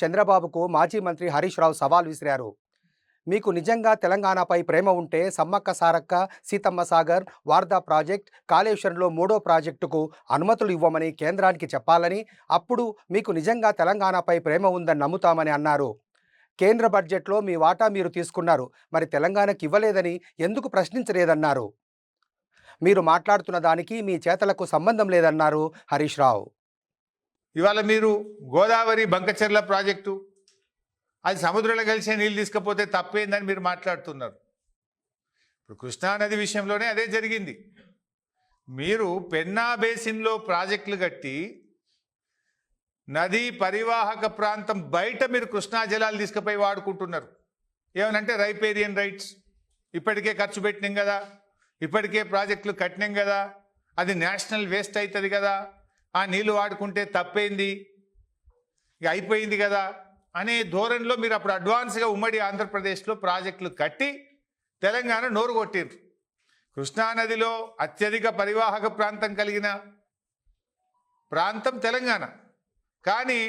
చంద్రబాబుకు మాజీ మంత్రి హరీష్ రావు సవాల్ విసిరారు. మీకు నిజంగా తెలంగాణపై ప్రేమ ఉంటే సమ్మక్క సారక్క, సీతమ్మ సాగర్, వార్దా ప్రాజెక్ట్, కాళేశ్వరంలో మూడో ప్రాజెక్టుకు అనుమతులు ఇవ్వమని కేంద్రానికి చెప్పాలని, అప్పుడు మీకు నిజంగా తెలంగాణపై ప్రేమ ఉందని నమ్ముతామని అన్నారు. కేంద్ర బడ్జెట్లో మీ వాటా మీరు తీసుకున్నారు, మరి తెలంగాణకి ఇవ్వలేదని ఎందుకు ప్రశ్నించలేదన్నారు. మీరు మాట్లాడుతున్న దానికి మీ చేతలకు సంబంధం లేదన్నారు హరీష్ రావు. ఇవాళ మీరు గోదావరి బంకచెర్ల ప్రాజెక్టు అది సముద్రంలో కలిసే నీళ్ళు తీసుకపోతే తప్పేందని మీరు మాట్లాడుతున్నారు. ఇప్పుడు కృష్ణానది విషయంలోనే అదే జరిగింది. మీరు పెన్నా బేసిన్లో ప్రాజెక్టులు కట్టి నదీ పరివాహక ప్రాంతం బయట మీరు కృష్ణా జలాలు తీసుకుపోయి వాడుకుంటున్నారు. ఏమనంటే రైపేరియన్ రైట్స్, ఇప్పటికే ఖర్చు పెట్టినాం కదా, ఇప్పటికే ప్రాజెక్టులు కట్టినాం కదా, అది నేషనల్ వేస్ట్ అవుతుంది కదా, ఆ నీళ్లు వాడుకుంటే తప్పైంది, ఇక అయిపోయింది కదా అనే ధోరణిలో మీరు అప్పుడు అడ్వాన్స్గా ఉమ్మడి ఆంధ్రప్రదేశ్లో ప్రాజెక్టులు కట్టి తెలంగాణ నోరు కొట్టిండ్రు. కృష్ణానదిలో అత్యధిక పరివాహక ప్రాంతం కలిగిన ప్రాంతం తెలంగాణ, కానీ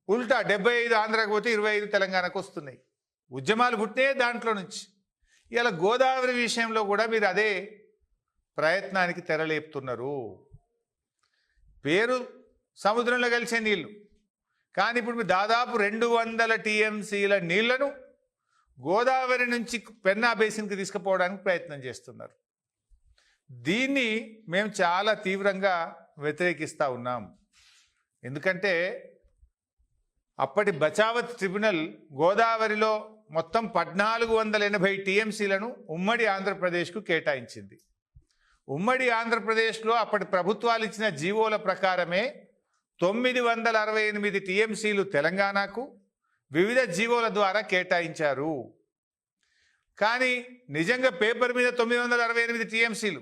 ఉల్టా 75 ఆంధ్రాకి పోతే 25 తెలంగాణకు వస్తున్నాయి. ఉద్యమాలు పుట్టే దాంట్లో నుంచి. ఇలా గోదావరి విషయంలో కూడా మీరు అదే ప్రయత్నానికి తెరలేపుతున్నారు. పేరు సముద్రంలో కలిసే నీళ్లు, కానీ ఇప్పుడు మీరు దాదాపు 200 టీఎంసీల నీళ్లను గోదావరి నుంచి పెన్నా బేసిన్కి తీసుకుపోవడానికి ప్రయత్నం చేస్తున్నారు. దీన్ని మేము చాలా తీవ్రంగా వ్యతిరేకిస్తూ ఉన్నాం. ఎందుకంటే అప్పటి బచావత్ ట్రిబ్యునల్ గోదావరిలో మొత్తం 1480 టీఎంసీలను ఉమ్మడి ఆంధ్రప్రదేశ్కు కేటాయించింది. ఉమ్మడి ఆంధ్రప్రదేశ్లో అప్పటి ప్రభుత్వాలు ఇచ్చిన జీవోల ప్రకారమే 968 టీఎంసీలు తెలంగాణకు వివిధ జీవోల ద్వారా కేటాయించారు. కానీ నిజంగా పేపర్ మీద 968 టీఎంసీలు,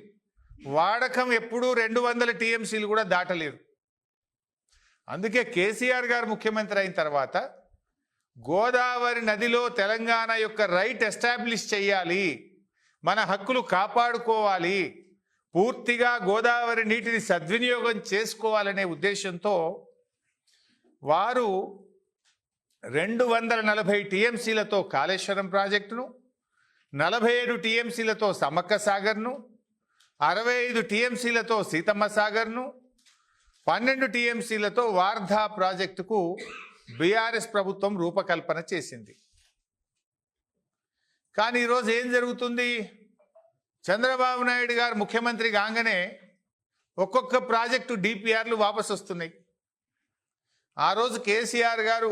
వాడకం ఎప్పుడూ 200 టీఎంసీలు కూడా దాటలేరు. అందుకే కేసీఆర్ గారు ముఖ్యమంత్రి అయిన తర్వాత గోదావరి నదిలో తెలంగాణ యొక్క రైట్ ఎస్టాబ్లిష్ చేయాలి, మన హక్కులు కాపాడుకోవాలి, పూర్తిగా గోదావరి నీటిని సద్వినియోగం చేసుకోవాలనే ఉద్దేశంతో వారు 240 టీఎంసీలతో కాళేశ్వరం ప్రాజెక్టును, 47 టీఎంసీలతో సమ్మక్క సాగర్ను, 65 టీఎంసీలతో సీతమ్మ సాగర్ను, 12 టీఎంసీలతో వార్ధా ప్రాజెక్టుకు బీఆర్ఎస్ ప్రభుత్వం రూపకల్పన చేసింది. కానీ ఈరోజు ఏం జరుగుతుంది? చంద్రబాబు నాయుడు గారు ముఖ్యమంత్రి కాగానే ఒక్కొక్క ప్రాజెక్టు డిపిఆర్లు వాపసు వస్తున్నాయి. ఆ రోజు కేసీఆర్ గారు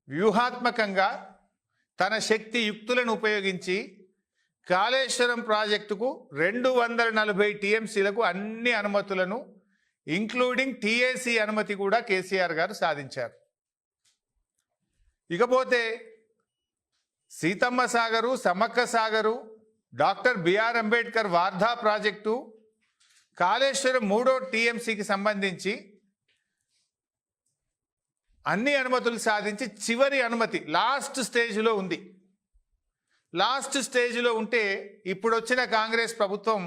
వ్యూహాత్మకంగా తన శక్తి యుక్తులను ఉపయోగించి కాళేశ్వరం ప్రాజెక్టుకు 240 టీఎంసీలకు అన్ని అనుమతులను ఇంక్లూడింగ్ టీఏసీ అనుమతి కూడా కేసీఆర్ గారు సాధించారు. ఇకపోతే Seethamma Sagar, Sammakka Sagar, doctor BR Ambedkar Wardha project, Kaleshwaram 3వ టీఎంసీకి సంబంధించి అన్ని అనుమతులు సాధించి చివరి అనుమతి లాస్ట్ స్టేజ్లో ఉంది. లాస్ట్ స్టేజ్లో ఉంటే ఇప్పుడు వచ్చిన కాంగ్రెస్ ప్రభుత్వం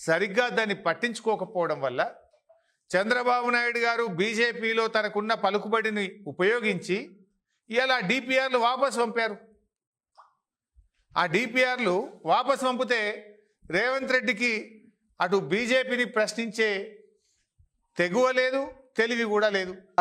సరిగ్గా దాన్ని పట్టించుకోకపోవడం వల్ల చంద్రబాబు నాయుడు గారు బీజేపీలో తనకున్న పలుకుబడిని ఉపయోగించి ఇలా డిపిఆర్లు వాపసు పంపారు. ఆ డిపిఆర్లు వాపసు పంపితే రేవంత్ రెడ్డికి అటు బీజేపీని ప్రశ్నించే తెగువ లేదు, తెలివి కూడా లేదు.